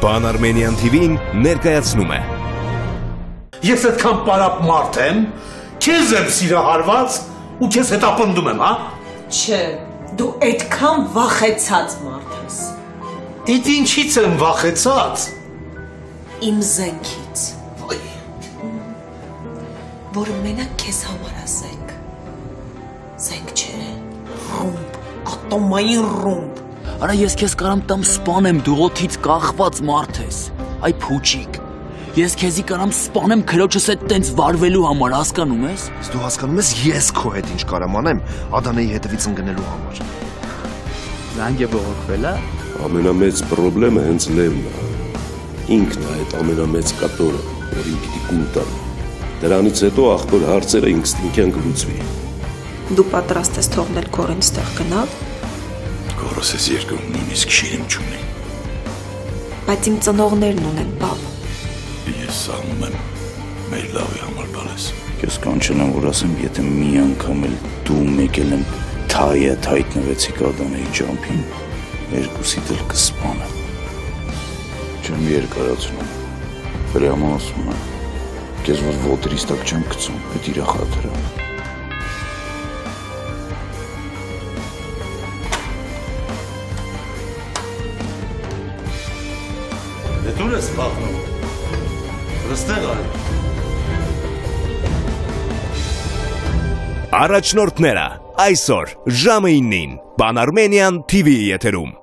Pan Armenian TV-ն ներկայացնում է։ Ես այդքան պարապ մարդ եմ, քեզ եմ սիրահարված ու քեզ հետապնդում եմ, հա? Չէ, դու այդքան վախեցած մարդ ես։ Իդ ինչից եմ վախեցած։ Իմ զենքից։ Որը մենակ քեզ համար ասենք։ Զենք չէ, ռումբ, ատոմային ռումբ։ Արա ես քեզ կարամ տամ սպանեմ, դու օդից կախված մարդ ես, այ փուչիկ, ես քեզի կարամ սպանեմ քրոջս հետ տենց վարվելու համար, հասկանում ես? Դու հասկանում ես ես քո հետ ինչ կարամ անեմ Ադանեի հետևից ընկնելու համար։ Զանգ է բողոքվել, հա? Ամենամեծ պրոբլեմը հենց Լևն է, ինքն է այդ ամենամեծ կատորը, որին պիտի կուլ տան, դրանից հետո աղբոր հարցերը ինստինկտյան կլուծվի։ Դու պատրաստ ես թողնել քորին ստեղ գնալ։ Գորս ես երկրում նույնիսկ շիրիմ չունի։ Բայց իմ ծնողներն ունեն, բաբ։ Ես սաղնում եմ մեր լավի համար բալես։ Ես կանչել որ ասեմ, եթե մի անգամ էլ դու մեկել եմ թայետ հայտնվեցիք Ադանեի ջամփին, երկուսիդ էլ կսպանեմ։ Չեմ երկարացնում, պրյամա ասում եմ, քեզ որ ոտերից տակ չեմ գցում, այդ իրա խաթրը։ Դու ես պատնում, վստեղ այ։ Առաջնորդները այսօր ժամը 9-ին Pan Armenian TV եթերում։